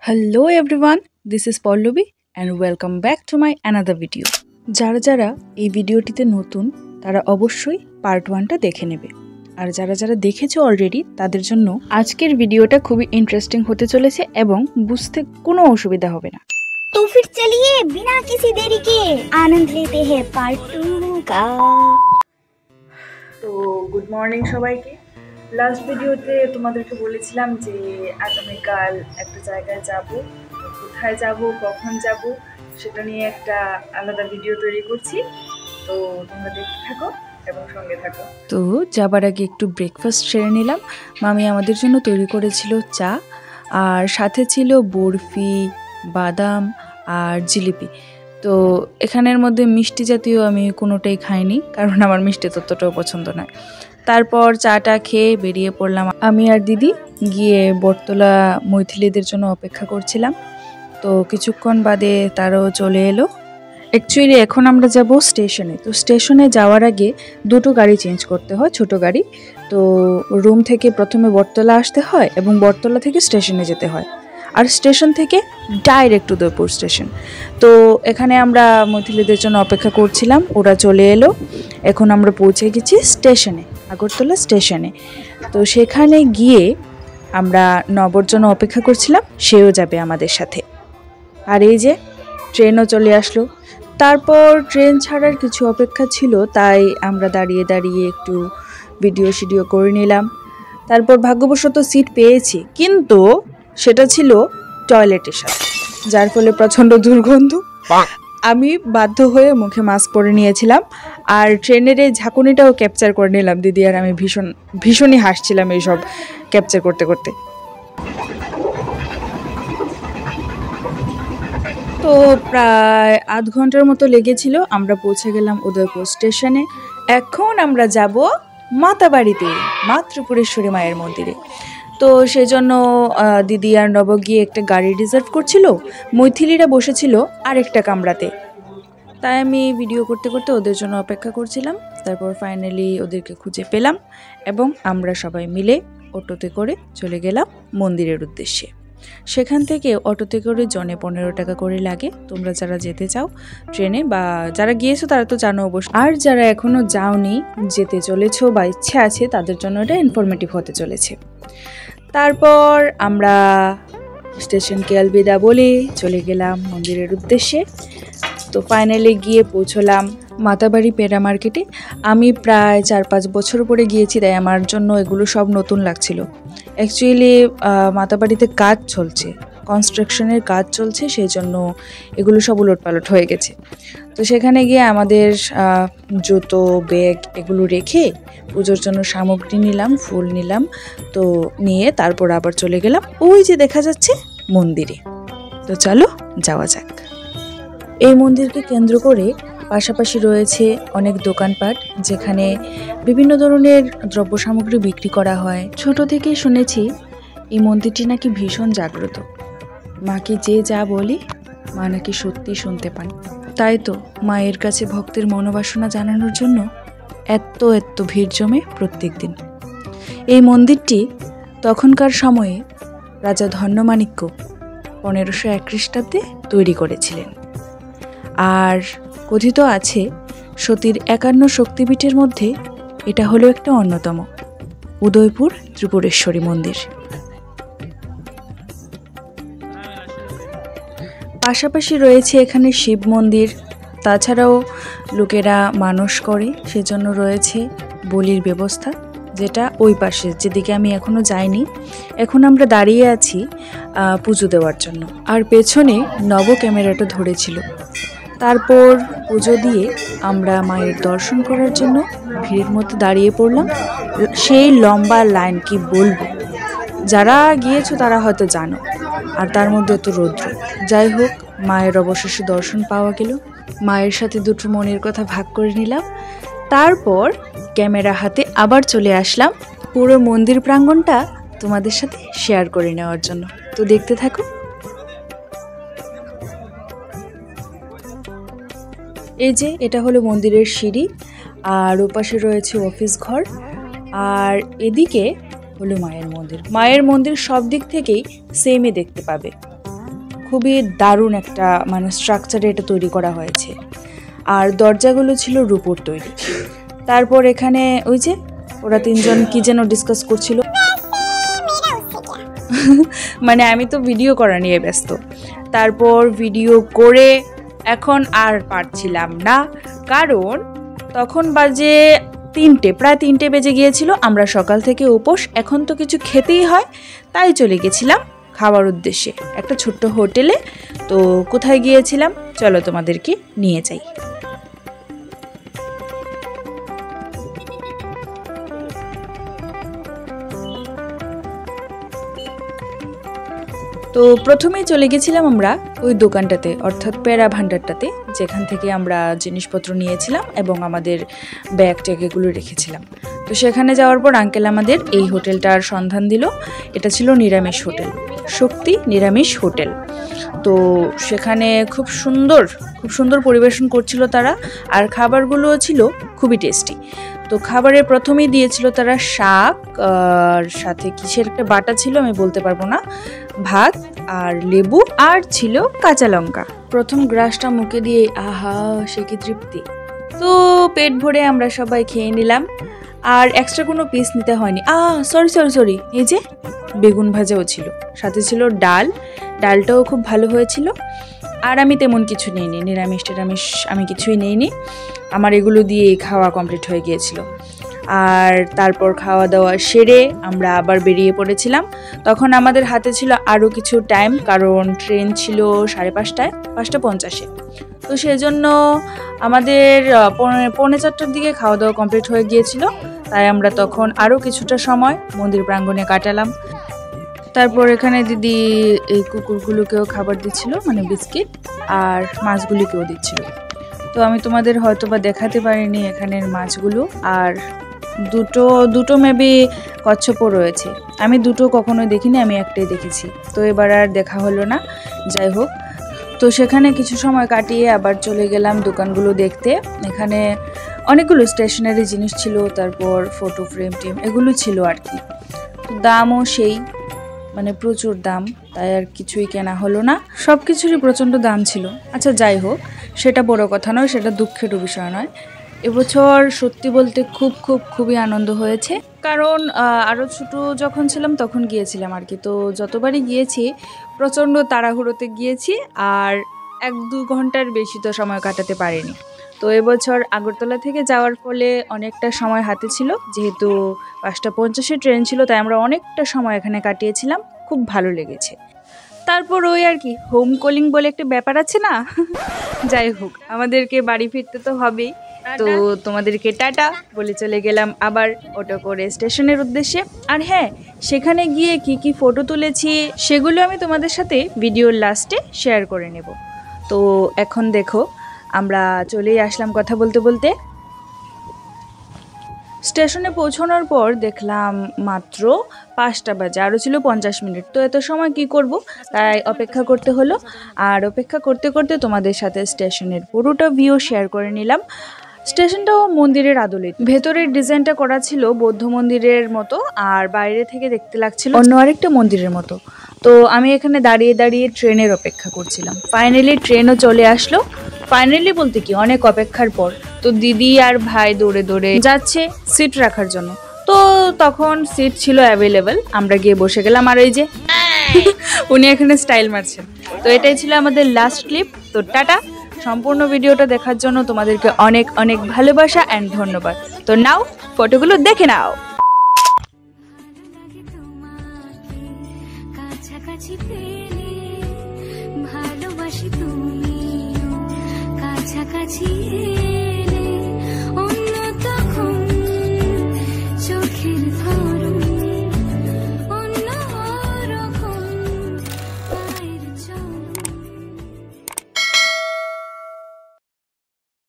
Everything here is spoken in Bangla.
Hello everyone, this is Pallavi and welcome back to my another video. যারা যারা এই ভিডিওটিতে নতুন তারা অবশ্যই পার্ট 1টা দেখে নেবে। আর যারা যারা দেখেছো অলরেডি তাদের জন্য আজকের ভিডিওটা খুবই ইন্টারেস্টিং হতে চলেছে এবং বুঝতে কোনো অসুবিধা হবে না। तो फिर चलिए बिना किसी देरी के आनंद लेते हैं पार्ट 2 का। তো গুড মর্নিং সবাইকে। লাস্ট ভিডিওতে তোমাদেরকে বলেছিলাম যে আগামীকাল একটা জায়গায় যাব, কোথায় যাব, কখন যাব সেটা নিয়ে একটা আলাদা ভিডিও তৈরি করছি। তো তোমরা দেখতে থাকো এবং সঙ্গে থাকো। তো যাবার আগে একটু ব্রেকফাস্ট সেরে নিলাম। মামি আমাদের জন্য তৈরি করেছিল চা, আর সাথে ছিল বরফি, বাদাম আর জিলিপি। তো এখানের মধ্যে মিষ্টি জাতীয় আমি কোনোটাই খাইনি, কারণ আমার মিষ্টি ততটাও পছন্দ নয়। তারপর চাটা খেয়ে বেরিয়ে পড়লাম আমি আর দিদি, গিয়ে বটতলা মৈথিলিদের জন্য অপেক্ষা করছিলাম। তো কিছুক্ষণ বাদে তারাও চলে এলো। অ্যাকচুয়ালি এখন আমরা যাব স্টেশনে। তো স্টেশনে যাওয়ার আগে দুটো গাড়ি চেঞ্জ করতে হয়, ছোট গাড়ি। তো রুম থেকে প্রথমে বটতলা আসতে হয় এবং বটতলা থেকে স্টেশনে যেতে হয়, আর স্টেশন থেকে ডাইরেক্ট উদয়পুর স্টেশন। তো এখানে আমরা মৈথিলিদের জন্য অপেক্ষা করছিলাম, ওরা চলে এলো। এখন আমরা পৌঁছে গেছি স্টেশনে, আগরতলা স্টেশনে। তো সেখানে গিয়ে আমরা নবর জন্য অপেক্ষা করছিলাম, সেও যাবে আমাদের সাথে। আর এই যে ট্রেনও চলে আসলো। তারপর ট্রেন ছাড়ার কিছু অপেক্ষা ছিল, তাই আমরা দাঁড়িয়ে দাঁড়িয়ে একটু ভিডিও করে নিলাম। তারপর ভাগ্যবশত সিট পেয়েছি, কিন্তু সেটা ছিল টয়লেটের সাথে, যার ফলে প্রচণ্ড দুর্গন্ধ। আমি বাধ্য হয়ে মুখে মাস্ক পরে নিয়েছিলাম, আর ট্রেনের এই ঝাঁকুনিটাও ক্যাপচার করে নিলাম। দিদি আর আমি ভীষণই হাসছিলাম এইসব ক্যাপচার করতে করতে। তো প্রায় আধ ঘন্টার মতো লেগেছিল, আমরা পৌঁছে গেলাম উদয়পুর স্টেশনে। এখন আমরা যাব মাতাবাড়িতে, মা ত্রিপুরেশ্বরী মায়ের মন্দিরে। তো সেই জন্য দিদি আর নব গিয়ে একটা গাড়ি রিজার্ভ করছিল, মৈথিলিরা বসেছিল আরেকটা কামরাতে। তাই আমি ভিডিও করতে করতে ওদের জন্য অপেক্ষা করছিলাম। তারপর ফাইনালি ওদেরকে খুঁজে পেলাম এবং আমরা সবাই মিলে অটোতে করে চলে গেলাম মন্দিরের উদ্দেশ্যে। সেখান থেকে অটোতে করে জনে 15 টাকা করে লাগে। তোমরা যারা যেতে চাও ট্রেনে, বা যারা গিয়েছো তারা তো জানো অবশ্য, আর যারা এখনও যাওনি, যেতে চলেছো বা ইচ্ছে আছে, তাদের জন্য এটা ইনফরমেটিভ হতে চলেছে। তারপর আমরা স্টেশনকে আলবিদা বলে চলে গেলাম মন্দিরের উদ্দেশ্যে। তো ফাইনালি গিয়ে পৌঁছলাম মাতাবাড়ি পেড়া মার্কেটে। আমি প্রায় 4-5 বছর পরে গিয়েছি, তাই আমার জন্য এগুলো সব নতুন লাগছিল। অ্যাকচুয়ালি মাতাবাড়িতে কাজ চলছে, কনস্ট্রাকশনের কাজ চলছে, সেই জন্য এগুলো সব উলটপালট হয়ে গেছে। তো সেখানে গিয়ে আমাদের জুতো, ব্যাগ এগুলো রেখে পুজোর জন্য সামগ্রী নিলাম, ফুল নিলাম। তো নিয়ে তারপর আবার চলে গেলাম ওই যে দেখা যাচ্ছে মন্দিরে। তো চলো যাওয়া যাক। এই মন্দিরকে কেন্দ্র করে পাশাপাশি রয়েছে অনেক দোকানপাট, যেখানে বিভিন্ন ধরনের দ্রব্য সামগ্রী বিক্রি করা হয়। ছোট থেকেই শুনেছি এই মন্দিরটি নাকি ভীষণ জাগ্রত। মাকে যে যা বলি মা নাকি সত্যি শুনতে পান। তাই তো মায়ের কাছে ভক্তের মনোবাসনা জানানোর জন্য এত ভিড় জমে প্রত্যেক দিন। এই মন্দিরটি তখনকার সময়ে রাজা ধন্যমাণিক্য 1501 খ্রিস্টাব্দে তৈরি করেছিলেন। আর কথিত আছে সতীর 51 শক্তিপীঠের মধ্যে এটা হলো একটা অন্যতম, উদয়পুর ত্রিপুরেশ্বরী মন্দির। পাশাপাশি রয়েছে এখানে শিব মন্দির। তাছাড়াও লোকেরা মানস করে, সেজন্য রয়েছে বলির ব্যবস্থা, যেটা ওই পাশে, যেদিকে আমি এখনো যাইনি। এখন আমরা দাঁড়িয়ে আছি পুজো দেওয়ার জন্য, আর পেছনে নব ক্যামেরাটা ধরেছিল। তারপর পুজো দিয়ে আমরা মায়ের দর্শন করার জন্য ভিড়ের মধ্যে দাঁড়িয়ে পড়লাম। সেই লম্বা লাইন কি বলবো, যারা গিয়েছো তারা হয়তো জানো, আর তার মধ্যে এত রৌদ্র। যাই হোক, মায়ের অবশেষে দর্শন পাওয়া গেল। মায়ের সাথে দুটো মনের কথা ভাগ করে নিলাম। তারপর ক্যামেরা হাতে আবার চলে আসলাম পুরো মন্দির প্রাঙ্গণটা তোমাদের সাথে শেয়ার করে নেওয়ার জন্য। তো দেখতে থাকো। এই যে এটা হলো মন্দিরের সিঁড়ি, আর ওপাশে রয়েছে অফিস ঘর, আর এদিকে হলো মায়ের মন্দির। মায়ের মন্দির সব দিক থেকেই সেমই দেখতে পাবে। খুবই দারুণ একটা মানে স্ট্রাকচারে এটা তৈরি করা হয়েছে। আর দরজাগুলো ছিল রূপোর তৈরি। তারপর এখানে ওই যে ওরা তিনজন কি যেন ডিসকাস করছিল, মানে আমি তো ভিডিও করা নিয়ে ব্যস্ত। তারপর ভিডিও করে এখন আর পারছিলাম না, কারণ তখন বাজে 3টে, প্রায় 3টে বেজে গিয়েছিল। আমরা সকাল থেকে উপোস, এখন তো কিছু খেতেই হয়, তাই চলে গেছিলাম খাওয়ার উদ্দেশ্যে একটা ছোট্ট হোটেলে। তো কোথায় গিয়েছিলাম চলো তোমাদেরকে নিয়ে যাই। তো প্রথমেই চলে গেছিলাম আমরা ওই দোকানটাতে, অর্থাৎ প্যারা ভান্ডারটাতে, যেখান থেকে আমরা জিনিসপত্র নিয়েছিলাম এবং আমাদের ব্যাগ ট্যাগ এগুলো রেখেছিলাম। তো সেখানে যাওয়ার পর আঙ্কেল আমাদের এই হোটেলটার সন্ধান দিল। এটা ছিল নিরামিষ হোটেল, শক্তি নিরামিষ হোটেল। তো সেখানে খুব সুন্দর পরিবেশন করছিল তারা, আর খাবারগুলোও ছিল খুবই টেস্টি। তো খাবারের প্রথমেই দিয়েছিল তারা শাক, আর সাথে কিসের একটা বাটা ছিল আমি বলতে পারবো না, ভাত আর লেবু, আর ছিল কাঁচা লঙ্কা। প্রথম গ্রাসটা মুখে দিয়ে আহা সে কি তৃপ্তি। তো পেট ভরে আমরা সবাই খেয়ে নিলাম, আর এক্সট্রা কোনো পিস নিতে হয়নি। সরি, এই যে বেগুন ভাজাও ছিল, সাথে ছিল ডালটাও খুব ভালো হয়েছিল। আর আমি তেমন কিছু নিইনি, নিরামিষ আমি কিছুই নিইনি, আমার এগুলো দিয়ে খাওয়া কমপ্লিট হয়ে গিয়েছিল। আর তারপর খাওয়া দাওয়া সেরে আমরা আবার বেরিয়ে পড়েছিলাম। তখন আমাদের হাতে ছিল আরও কিছু টাইম, কারণ ট্রেন ছিল 5:30টায়, 5:50-এ। তো সেই জন্য আমাদের 3:45-4টার দিকে খাওয়া দাওয়া কমপ্লিট হয়ে গিয়েছিল, তাই আমরা তখন আরও কিছুটা সময় মন্দির প্রাঙ্গণে কাটালাম। তারপর এখানে দিদি এই কুকুরগুলোকেও খাবার দিচ্ছিল, মানে বিস্কিট, আর মাছগুলিকেও দিচ্ছিল। তো আমি তোমাদের হয়তো বা দেখাতে পারিনি এখানের মাছগুলো, আর দুটো মেবি কচ্ছপও রয়েছে। আমি দুটো কখনোই দেখিনি, আমি একটাই দেখেছি, তো এবার আর দেখা হলো না। যাই হোক, তো সেখানে কিছু সময় কাটিয়ে আবার চলে গেলাম দোকানগুলো দেখতে। এখানে অনেকগুলো স্টেশনারি জিনিস ছিল, তারপর ফটো ফ্রেম এগুলো ছিল আর কি। তো দামও সেই মানে প্রচুর দাম, তাই আর কিছুই কেনা হলো না, সব কিছুরই প্রচণ্ড দাম ছিল। আচ্ছা যাই হোক, সেটা বড় কথা নয়, সেটা দুঃখের বিষয় নয়। এবছর সত্যি বলতে খুবই আনন্দ হয়েছে, কারণ আরও ছোটো যখন ছিলাম তখন গিয়েছিলাম আর কি। তো যতবারই গিয়েছি প্রচণ্ড তাড়াহুড়োতে গিয়েছি, আর 1-2 ঘন্টার বেশি তো সময় কাটাতে পারিনি। তো এবছর আগরতলা থেকে যাওয়ার ফলে অনেকটা সময় হাতে ছিল, যেহেতু 5:50-এ ট্রেন ছিল, তাই আমরা অনেকটা সময় এখানে কাটিয়েছিলাম, খুব ভালো লেগেছে। তারপর ওই আর কি হোম কলিং বলে একটা ব্যাপার আছে না, যাই হোক আমাদেরকে বাড়ি ফিরতে তো হবেই। তো তোমাদেরকে টাটা বলে চলে গেলাম আবার অটো করে স্টেশনের উদ্দেশ্যে। আর হ্যাঁ, সেখানে গিয়ে কি ফটো তুলেছি সেগুলো আমি তোমাদের সাথে ভিডিওর লাস্টে শেয়ার করে নেব। তো এখন দেখো আমরা চলেই আসলাম কথা বলতে বলতে। স্টেশনে পৌঁছানোর পর দেখলাম মাত্র 5টা বাজে, আরও ছিল 50 মিনিট। তো এত সময় কি করব, তাই অপেক্ষা করতে হলো। আর অপেক্ষা করতে করতে তোমাদের সাথে স্টেশনের পুরোটা ভিউ শেয়ার করে নিলাম। স্টেশনটাও মন্দিরের আদলে, ভেতরের ডিজাইনটা করা ছিল বৌদ্ধ মন্দিরের মতো, আর বাইরে থেকে দেখতে লাগছিল অন্য আরেকটা মন্দিরের মতো। তো আমি এখানে দাঁড়িয়ে ট্রেনের অপেক্ষা করছিলাম। ফাইনালি ট্রেনও চলে আসলো, ফাইনালি বলতে কি অনেক অপেক্ষার পর। তো দিদি আর ভাই দৌড়ে যাচ্ছে সিট রাখার জন্য, তো তখন সিট ছিল অ্যাভেলেবেল, আমরা গিয়ে বসে গেলাম। আর এই যে উনি এখানে স্টাইল মারছেন। তো এটাই ছিল আমাদের লাস্ট ক্লিপ। তো টাটা, সম্পূর্ণ ভিডিওটা দেখার জন্য তোমাদেরকে অনেক ভালোবাসা অ্যান্ড ধন্যবাদ। তো নাও ফটোগুলো দেখে নাও। কাছাকাছি পেলে ভালোবাসি তুমি।